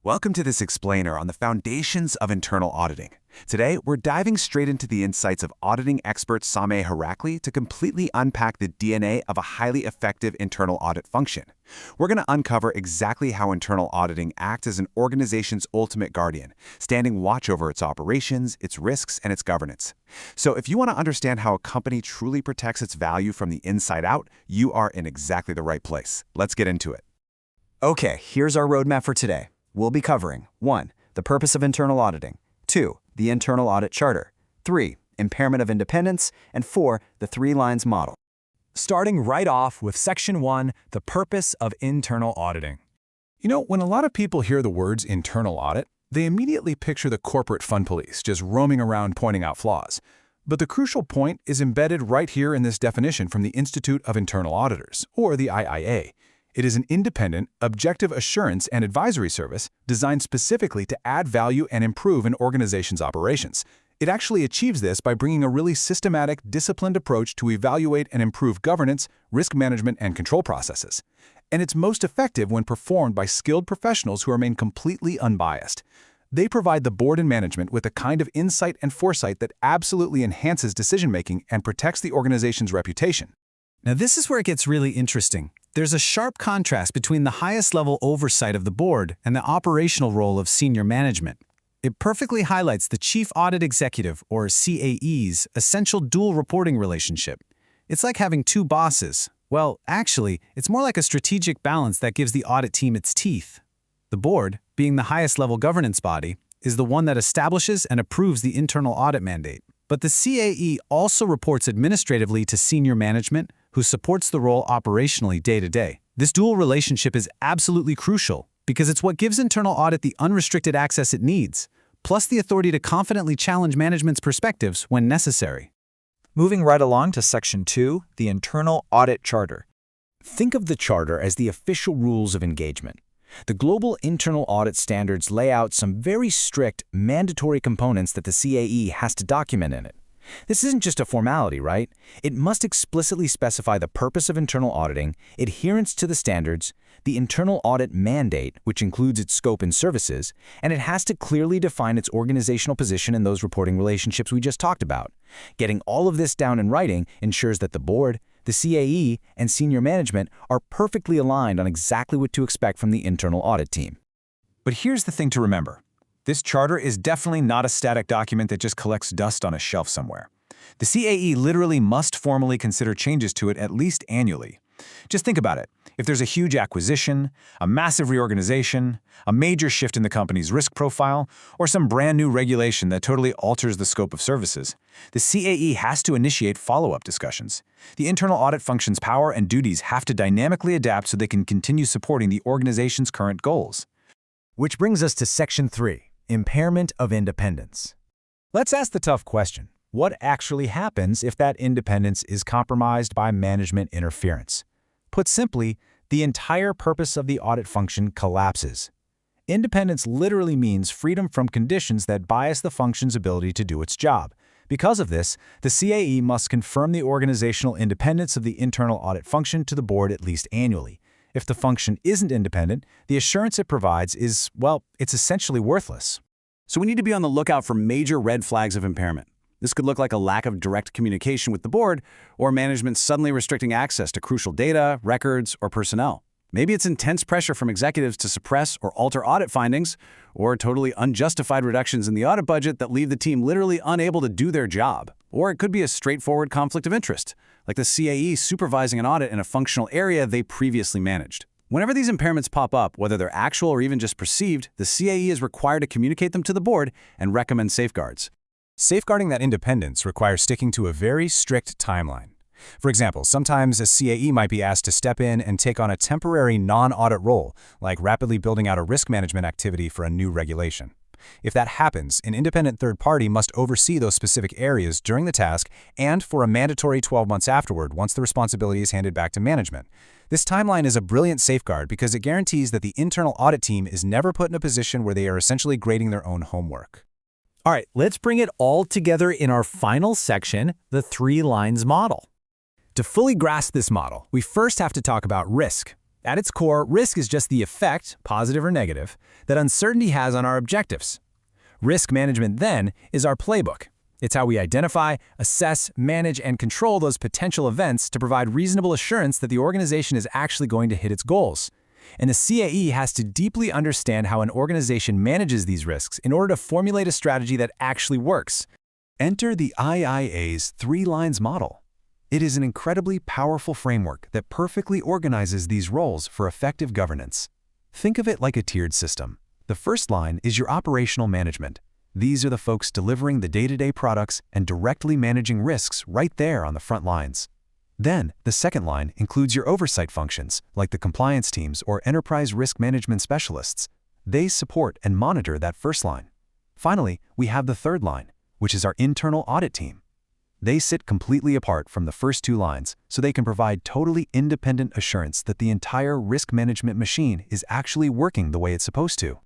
Welcome to this explainer on the foundations of internal auditing. Today, we're diving straight into the insights of auditing expert Sameh Herakli to completely unpack the DNA of a highly effective internal audit function. We're going to uncover exactly how internal auditing acts as an organization's ultimate guardian, standing watch over its operations, its risks, and its governance. So if you want to understand how a company truly protects its value from the inside out, you are in exactly the right place. Let's get into it. Okay, here's our roadmap for today. We'll be covering 1. The purpose of internal auditing, 2. The internal audit charter, 3. Impairment of independence, and 4. The 3 lines model. Starting right off with Section 1, the purpose of internal auditing. You know, when a lot of people hear the words internal audit, they immediately picture the corporate fun police just roaming around pointing out flaws. But the crucial point is embedded right here in this definition from the Institute of Internal Auditors, or the IIA. It is an independent, objective assurance and advisory service designed specifically to add value and improve an organization's operations. It actually achieves this by bringing a really systematic, disciplined approach to evaluate and improve governance, risk management, and control processes. And it's most effective when performed by skilled professionals who remain completely unbiased. They provide the board and management with a kind of insight and foresight that absolutely enhances decision-making and protects the organization's reputation. Now, this is where it gets really interesting. There's a sharp contrast between the highest-level oversight of the board and the operational role of senior management. It perfectly highlights the Chief Audit Executive, or CAE's, essential dual reporting relationship. It's like having two bosses. Well, actually, it's more like a strategic balance that gives the audit team its teeth. The board, being the highest-level governance body, is the one that establishes and approves the internal audit mandate. But the CAE also reports administratively to senior management, who supports the role operationally day to day. This dual relationship is absolutely crucial because it's what gives internal audit the unrestricted access it needs, plus the authority to confidently challenge management's perspectives when necessary. Moving right along to Section 2, the Internal Audit Charter. Think of the charter as the official rules of engagement. The global internal audit standards lay out some very strict, mandatory components that the CAE has to document in it. This isn't just a formality, right? It must explicitly specify the purpose of internal auditing, adherence to the standards, the internal audit mandate, which includes its scope and services, and it has to clearly define its organizational position in those reporting relationships we just talked about. Getting all of this down in writing ensures that the board, the CAE, and senior management are perfectly aligned on exactly what to expect from the internal audit team. But here's the thing to remember. This charter is definitely not a static document that just collects dust on a shelf somewhere. The CAE literally must formally consider changes to it at least annually. Just think about it. If there's a huge acquisition, a massive reorganization, a major shift in the company's risk profile, or some brand new regulation that totally alters the scope of services, the CAE has to initiate follow-up discussions. The internal audit function's power and duties have to dynamically adapt so they can continue supporting the organization's current goals. Which brings us to Section 3. Impairment of independence. Let's ask the tough question. What actually happens if that independence is compromised by management interference? Put simply, the entire purpose of the audit function collapses. Independence literally means freedom from conditions that bias the function's ability to do its job. Because of this, the CAE must confirm the organizational independence of the internal audit function to the board at least annually. If the function isn't independent, the assurance it provides is, well, it's essentially worthless. So we need to be on the lookout for major red flags of impairment. This could look like a lack of direct communication with the board, or management suddenly restricting access to crucial data, records, or personnel. Maybe it's intense pressure from executives to suppress or alter audit findings, or totally unjustified reductions in the audit budget that leave the team literally unable to do their job. Or it could be a straightforward conflict of interest, like the CAE supervising an audit in a functional area they previously managed. Whenever these impairments pop up, whether they're actual or even just perceived, the CAE is required to communicate them to the board and recommend safeguards. Safeguarding that independence requires sticking to a very strict timeline. For example, sometimes a CAE might be asked to step in and take on a temporary non-audit role, like rapidly building out a risk management activity for a new regulation. If that happens, an independent third party must oversee those specific areas during the task and for a mandatory 12 months afterward once the responsibility is handed back to management. This timeline is a brilliant safeguard because it guarantees that the internal audit team is never put in a position where they are essentially grading their own homework. All right, let's bring it all together in our final section, the 3 lines model. To fully grasp this model, we first have to talk about risk. At its core, risk is just the effect, positive or negative, that uncertainty has on our objectives. Risk management, then, is our playbook. It's how we identify, assess, manage, and control those potential events to provide reasonable assurance that the organization is actually going to hit its goals. And the CAE has to deeply understand how an organization manages these risks in order to formulate a strategy that actually works. Enter the IIA's 3 lines model. It is an incredibly powerful framework that perfectly organizes these roles for effective governance. Think of it like a tiered system. The first line is your operational management. These are the folks delivering the day-to-day products and directly managing risks right there on the front lines. Then, the second line includes your oversight functions, like the compliance teams or enterprise risk management specialists. They support and monitor that first line. Finally, we have the third line, which is our internal audit team. They sit completely apart from the first 2 lines, so they can provide totally independent assurance that the entire risk management machine is actually working the way it's supposed to.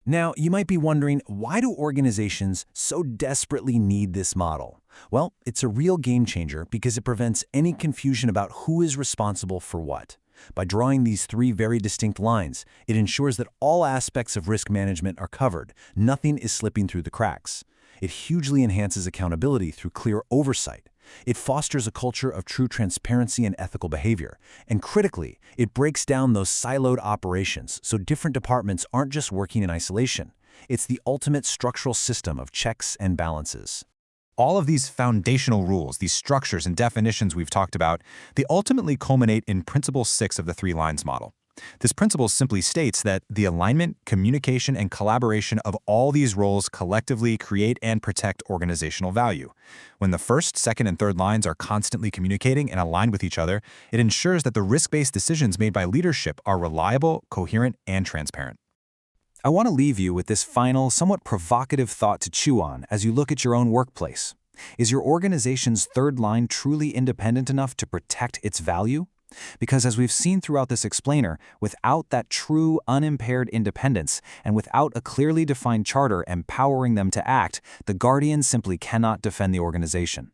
Now, you might be wondering, why do organizations so desperately need this model? Well, it's a real game changer because it prevents any confusion about who is responsible for what. By drawing these 3 very distinct lines, it ensures that all aspects of risk management are covered. Nothing is slipping through the cracks. It hugely enhances accountability through clear oversight. It fosters a culture of true transparency and ethical behavior. And critically, it breaks down those siloed operations so different departments aren't just working in isolation. It's the ultimate structural system of checks and balances. All of these foundational rules, these structures and definitions we've talked about, they ultimately culminate in Principle 6 of the 3 lines model. This principle simply states that the alignment, communication, and collaboration of all these roles collectively create and protect organizational value. When the first, second, and third lines are constantly communicating and aligned with each other, it ensures that the risk-based decisions made by leadership are reliable, coherent, and transparent. I want to leave you with this final, somewhat provocative thought to chew on as you look at your own workplace. Is your organization's third line truly independent enough to protect its value? Because as we've seen throughout this explainer, without that true, unimpaired independence, and without a clearly defined charter empowering them to act, the guardian simply cannot defend the organization.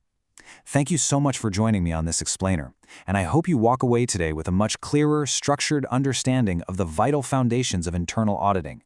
Thank you so much for joining me on this explainer, and I hope you walk away today with a much clearer, structured understanding of the vital foundations of internal auditing.